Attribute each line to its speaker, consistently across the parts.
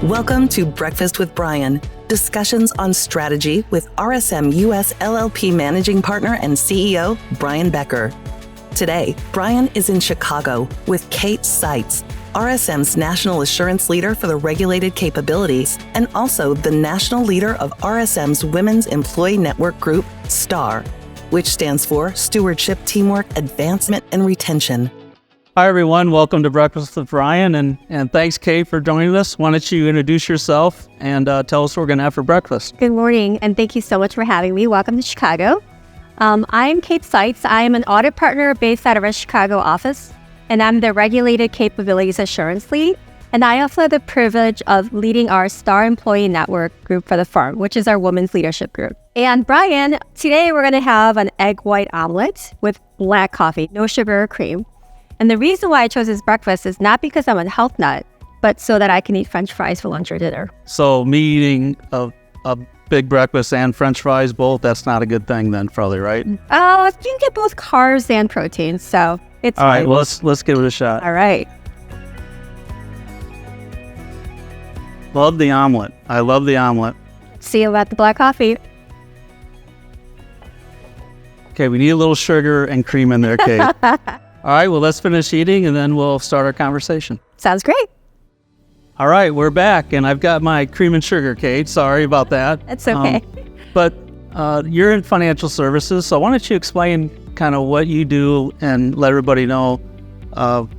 Speaker 1: Welcome to Breakfast with Brian, discussions on strategy with RSM US LLP Managing Partner and CEO, Brian Becker. Today, Brian is in Chicago with Kate Seitz, RSM's National Assurance Leader for the Regulated Capabilities, and also the National Leader of RSM's Women's Employee Network Group, STAR, which stands for Stewardship, Teamwork, Advancement, and Retention.
Speaker 2: Hi, everyone. Welcome to Breakfast with Brian, and thanks, Kate, for joining us. Why don't you introduce yourself and tell us what we're going to have for breakfast?
Speaker 3: Good morning, and thank you so much for having me. Welcome to Chicago. I'm Kate Seitz. I am an audit partner based out of our Chicago office, and I'm the Regulated Capabilities Assurance Lead. And I also have the privilege of leading our STAR Employee Network group for the firm, which is our women's leadership group. And Brian, today we're going to have an egg white omelet with black coffee, no sugar or cream. And the reason why I chose this breakfast is not because I'm a health nut, but so that I can eat French fries for lunch or dinner.
Speaker 2: So me eating a big breakfast and French fries both, that's not a good thing then, probably, right?
Speaker 3: Oh, you can get both carbs and protein, so it's
Speaker 2: all right. Well, let's give it a shot.
Speaker 3: All right.
Speaker 2: Love the omelet. I love the omelet.
Speaker 3: See you about the black coffee.
Speaker 2: Okay, we need a little sugar and cream in there, Kate. All right, well, let's finish eating, and then we'll start our conversation.
Speaker 3: Sounds great.
Speaker 2: All right, we're back, and I've got my cream and sugar, Kate. Sorry about that.
Speaker 3: That's okay.
Speaker 2: But you're in financial services, so why don't you explain kind of what you do and let everybody know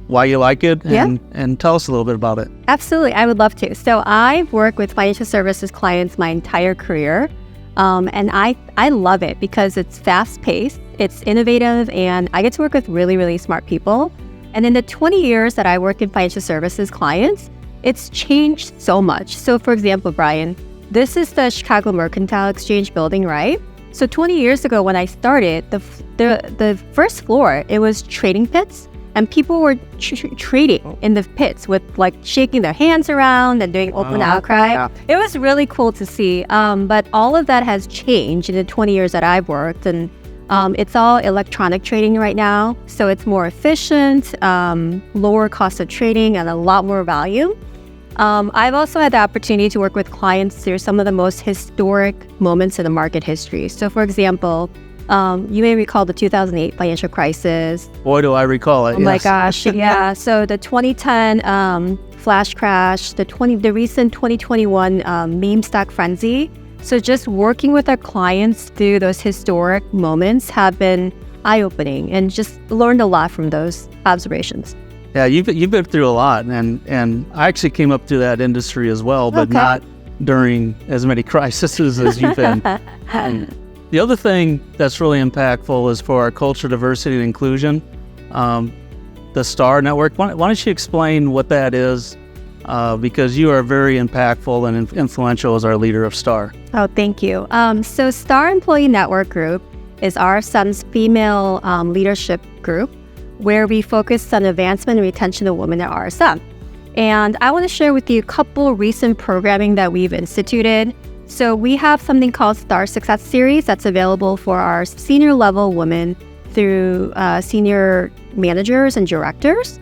Speaker 2: why you like it and tell us a little bit about it.
Speaker 3: Absolutely, I would love to. So I've worked with financial services clients my entire career, and I love it because it's fast-paced. It's innovative, and I get to work with really, really smart people. And in the 20 years that I work in financial services clients, it's changed so much. So for example, Brian, this is the Chicago Mercantile Exchange building, right? So 20 years ago when I started, the first floor, it was trading pits, and people were trading in the pits with like shaking their hands around and doing open outcry. Yeah. It was really cool to see. But all of that has changed in the 20 years that I've worked, and it's all electronic trading right now, so it's more efficient, lower cost of trading, and a lot more value. I've also had the opportunity to work with clients through some of the most historic moments in the market history. So for example, you may recall the 2008 financial crisis.
Speaker 2: Boy, do I recall it.
Speaker 3: Oh my gosh, yeah. So the 2010 flash crash, the recent 2021 meme stock frenzy. So just working with our clients through those historic moments have been eye-opening, and just learned a lot from those observations.
Speaker 2: Yeah, you've been through a lot, and I actually came up through that industry as well, but not during as many crises as you've been. The other thing that's really impactful is for our culture, diversity, and inclusion, the STAR Network. Why don't you explain what that is? Because you are very impactful and influential as our leader of STAR.
Speaker 3: Oh, thank you. So STAR Employee Network Group is RSM's female leadership group, where we focus on advancement and retention of women at RSM. And I want to share with you a couple recent programming that we've instituted. So we have something called STAR Success Series that's available for our senior level women through senior managers and directors.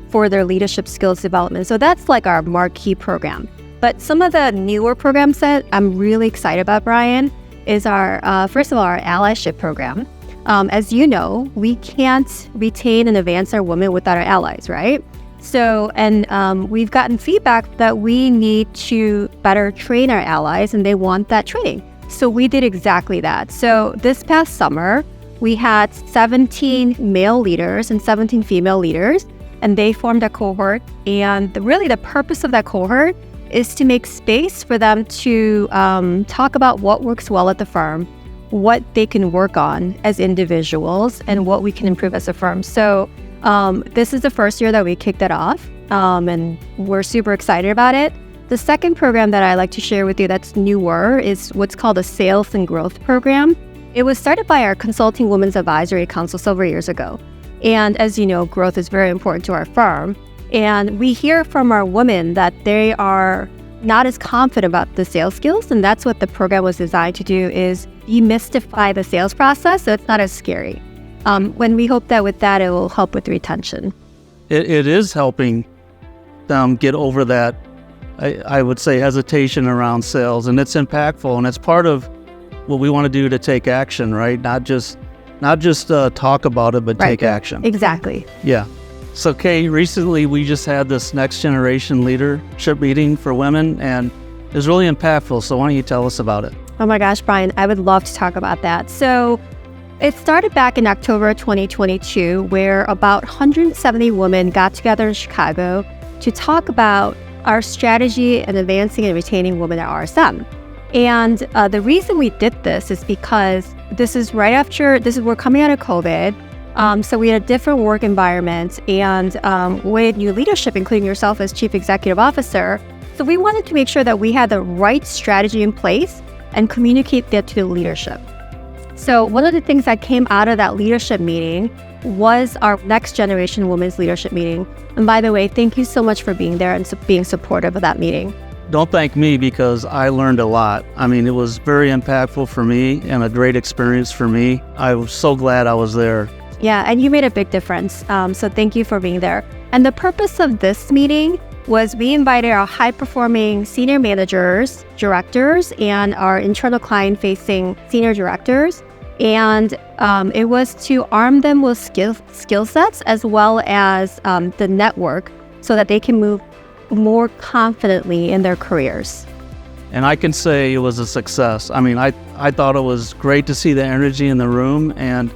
Speaker 3: For their leadership skills development. So that's like our marquee program. But some of the newer programs that I'm really excited about, Brian, is our, first of all, our allyship program. As you know, we can't retain and advance our women without our allies, right? So, and we've gotten feedback that we need to better train our allies, and they want that training. So we did exactly that. So this past summer, we had 17 male leaders and 17 female leaders, and they formed a cohort. And really the purpose of that cohort is to make space for them to talk about what works well at the firm, what they can work on as individuals, and what we can improve as a firm. So this is the first year that we kicked it off, and we're super excited about it. The second program that I like to share with you that's newer is what's called a Sales and Growth Program. It was started by our Consulting Women's Advisory Council several years ago. And as you know, growth is very important to our firm. And we hear from our women that they are not as confident about the sales skills. And that's what the program was designed to do, is demystify the sales process so it's not as scary. When we hope that with that, it will help with retention.
Speaker 2: It is helping them get over that I would say, hesitation around sales, and it's impactful, and it's part of what we want to do to take action, right? Not just talk about it, but take action.
Speaker 3: Exactly.
Speaker 2: Yeah. So, Kate, recently we just had this next generation leadership meeting for women, and it was really impactful. So why don't you tell us about it?
Speaker 3: Oh my gosh, Brian, I would love to talk about that. So it started back in October 2022, where about 170 women got together in Chicago to talk about our strategy in advancing and retaining women at RSM. And the reason we did this is because we're coming out of COVID. So we had a different work environment and with new leadership, including yourself as Chief Executive Officer. So we wanted to make sure that we had the right strategy in place and communicate that to the leadership. So one of the things that came out of that leadership meeting was our Next Generation Women's Leadership Meeting. And by the way, thank you so much for being there and being supportive of that meeting.
Speaker 2: Don't thank me, because I learned a lot. I mean, it was very impactful for me and a great experience for me. I was so glad I was there.
Speaker 3: Yeah, and you made a big difference. So thank you for being there. And the purpose of this meeting was we invited our high-performing senior managers, directors, and our internal client-facing senior directors. And it was to arm them with skill sets as well as the network so that they can move more confidently in their careers.
Speaker 2: And I can say it was a success. I mean, I thought it was great to see the energy in the room. And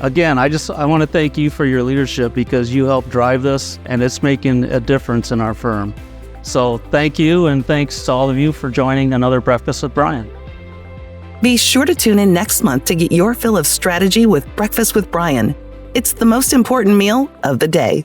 Speaker 2: again, I want to thank you for your leadership, because you helped drive this and it's making a difference in our firm. So thank you, and thanks to all of you for joining another Breakfast with Brian.
Speaker 1: Be sure to tune in next month to get your fill of strategy with Breakfast with Brian. It's the most important meal of the day.